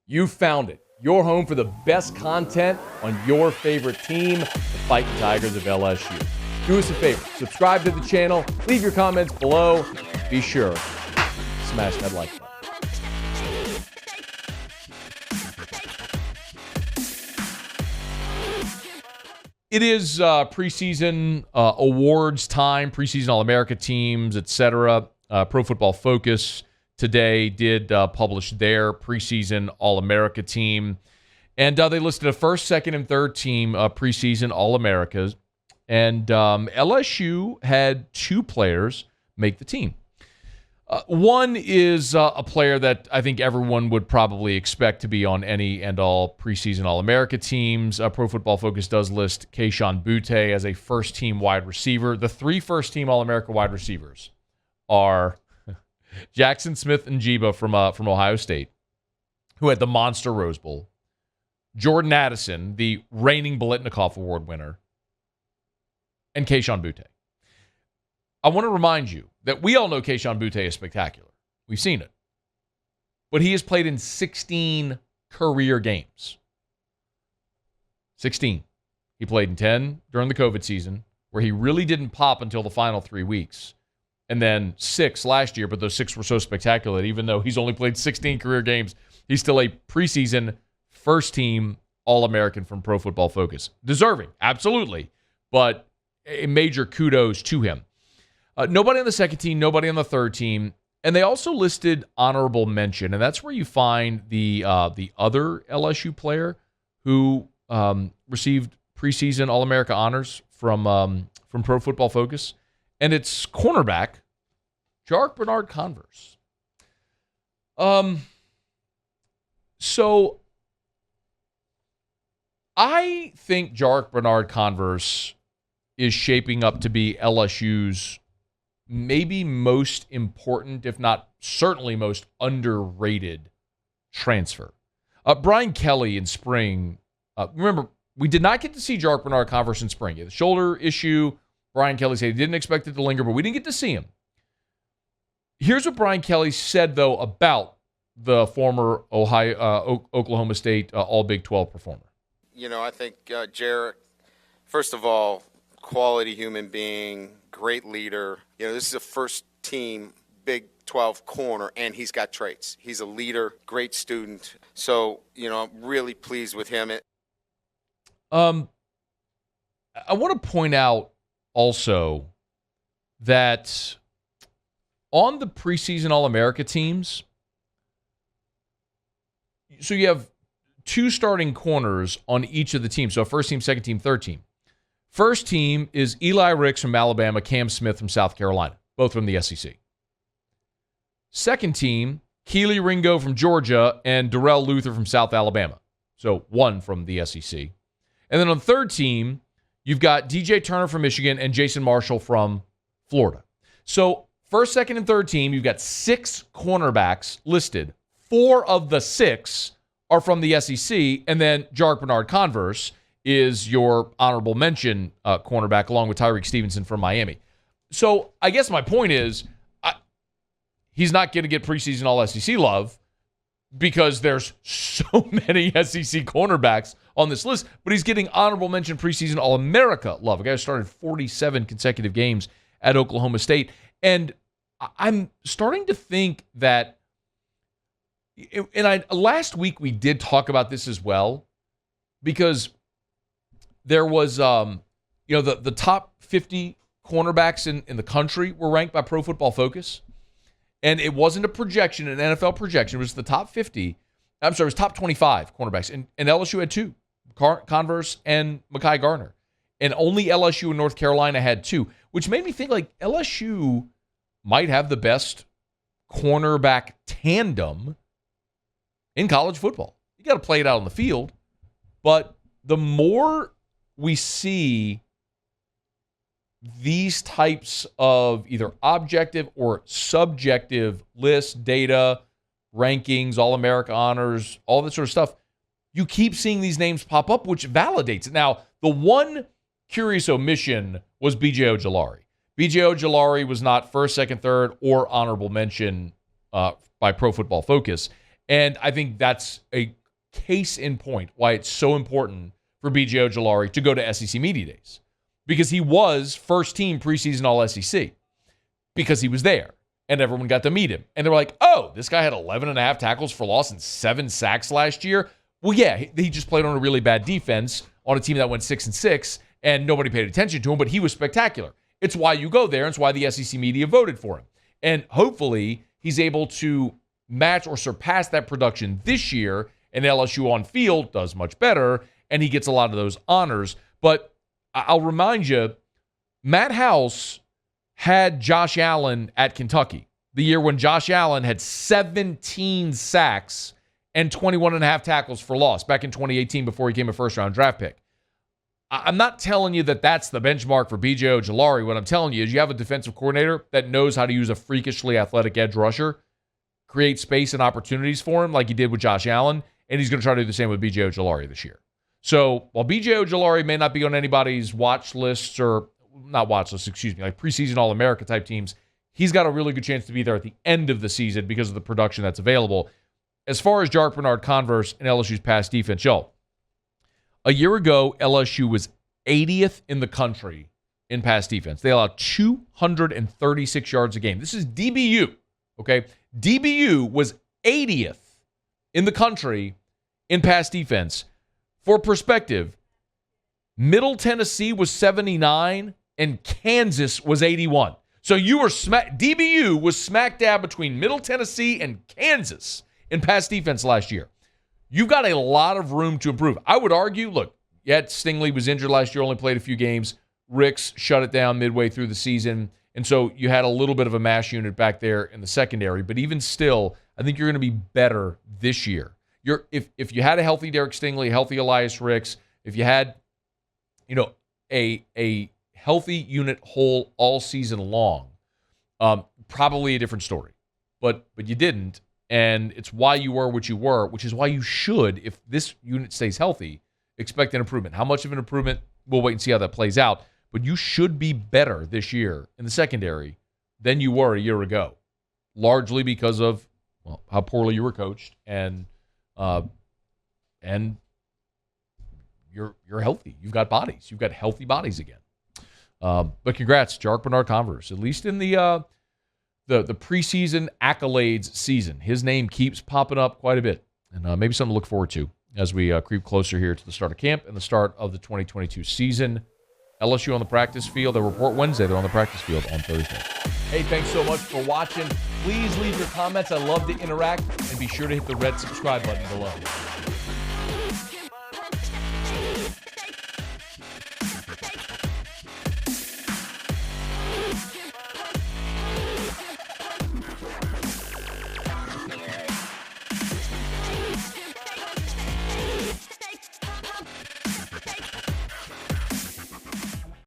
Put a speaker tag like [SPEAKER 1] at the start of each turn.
[SPEAKER 1] You found it. Your home for the best content on your favorite team, the Fighting Tigers of LSU. Do us a favor. Subscribe to the channel. Leave your comments below. Be sure to smash that like button. It is preseason awards time, preseason All-America teams, etc. Pro Football Focus today did publish their preseason All-America team. And they listed a first, second, and third team preseason All-Americas. And LSU had two players make the team. One is a player that I think everyone would probably expect to be on any and all preseason All-America teams. Pro Football Focus does list Kayshon Boutte as a first-team wide receiver. The three first-team All-America wide receivers are Jackson Smith and Jiba from Ohio State, who had the monster Rose Bowl. Jordan Addison, the reigning Biletnikoff Award winner, and Kayshon Boutte. I want to remind you that we all know Keishan Booty is spectacular. We've seen it. But he has played in 16 career games. 16. He played in 10 during the COVID season, where he really didn't pop until the final 3 weeks. And then 6 last year, but those 6 were so spectacular that even though he's only played 16 career games, he's still a preseason first-team All-American from Pro Football Focus. Deserving, absolutely, but a major kudos to him. Nobody on the second team, nobody on the third team, and they also listed honorable mention, and that's where you find the other LSU player who received preseason All-America honors from Pro Football Focus, and it's cornerback Jarrick Bernard-Converse. So I think Jarrick Bernard-Converse is shaping up to be LSU's maybe most important, if not certainly most underrated transfer. Brian Kelly in spring, remember, we did not get to see Jarrick Bernard-Converse in spring. He had a shoulder issue. Brian Kelly said he didn't expect it to linger, but we didn't get to see him. Here's what Brian Kelly said, though, about the former Oklahoma State All Big 12 performer.
[SPEAKER 2] You know, I think Jarrick, first of all, quality human being, great leader. You know, this is a first-team Big 12 corner, and he's got traits. He's a leader, great student. So, you know, I'm really pleased with him.
[SPEAKER 1] I want to point out also that on the preseason All-America teams, so you have 2 starting corners on each of the teams. So first team, second team, third team. First team is Eli Ricks from Alabama, Cam Smith from South Carolina, both from the SEC. Second team, Keely Ringo from Georgia and Darrell Luther from South Alabama. So one from the SEC. And then on the third team, you've got DJ Turner from Michigan and Jason Marshall from Florida. So first, second, and third team, you've got 6 cornerbacks listed. 4 of the 6 are from the SEC, and then Jarrick Bernard-Converse is your honorable mention cornerback, along with Tyreek Stevenson from Miami. So I guess my point is he's not going to get preseason All-SEC love because there's so many SEC cornerbacks on this list, but he's getting honorable mention preseason All-America love. A guy who started 47 consecutive games at Oklahoma State. And I'm starting to think that, and last week we did talk about this as well, because there was, the top 50 cornerbacks in the country were ranked by Pro Football Focus. And it wasn't a projection, an NFL projection. It was the top 50. I'm sorry, it was top 25 cornerbacks. And LSU had 2, Converse and Mekhi Garner. And only LSU and North Carolina had 2, which made me think like LSU might have the best cornerback tandem in college football. You got to play it out on the field. But the more we see these types of either objective or subjective lists, data, rankings, All-America honors, all that sort of stuff, you keep seeing these names pop up, which validates it. Now, the one curious omission was B.J. Ojulari. B.J. Ojulari was not first, second, third, or honorable mention by Pro Football Focus. And I think that's a case in point why it's so important for B.J. Ojulari to go to SEC Media Days. Because he was first team preseason All-SEC. Because he was there. And everyone got to meet him. And they were like, oh, this guy had 11.5 tackles for loss and 7 sacks last year. Well, yeah, he just played on a really bad defense on a team that went 6-6, and nobody paid attention to him, but he was spectacular. It's why you go there, and it's why the SEC media voted for him. And hopefully he's able to match or surpass that production this year, and LSU on field does much better, and he gets a lot of those honors. But I'll remind you, Matt House had Josh Allen at Kentucky the year when Josh Allen had 17 sacks and 21.5 tackles for loss back in 2018 before he became a first-round draft pick. I'm not telling you that that's the benchmark for B.J. Ojulari. What I'm telling you is you have a defensive coordinator that knows how to use a freakishly athletic edge rusher, create space and opportunities for him like he did with Josh Allen, and he's going to try to do the same with B.J. Ojulari this year. So while B.J. Ojulari may not be on anybody's watch lists or not watch lists, like preseason All-America type teams, he's got a really good chance to be there at the end of the season because of the production that's available. As far as Jarrick Bernard-Converse and LSU's pass defense, a year ago, LSU was 80th in the country in pass defense. They allowed 236 yards a game. This is DBU, okay? DBU was 80th in the country in pass defense. For perspective, Middle Tennessee was 79 and Kansas was 81. So you were DBU was smack dab between Middle Tennessee and Kansas in pass defense last year. You've got a lot of room to improve. I would argue, look, Stingley was injured last year, only played a few games. Ricks shut it down midway through the season. And so you had a little bit of a mash unit back there in the secondary. But even still, I think you're going to be better this year. If you had a healthy Derek Stingley, healthy Elias Ricks, if you had, a healthy unit whole all season long, probably a different story. But you didn't. And it's why you were what you were, which is why you should, if this unit stays healthy, expect an improvement. How much of an improvement? We'll wait and see how that plays out. But you should be better this year in the secondary than you were a year ago, largely because of how poorly you were coached and you're healthy. You've got bodies. You've got healthy bodies again. But congrats, Jarrick Bernard-Converse, at least in the preseason accolades season. His name keeps popping up quite a bit, and maybe something to look forward to as we creep closer here to the start of camp and the start of the 2022 season. LSU on the practice field. They'll report Wednesday. They're on the practice field on Thursday. Hey, thanks so much for watching. Please leave your comments. I love to interact, and be sure to hit the red subscribe button below.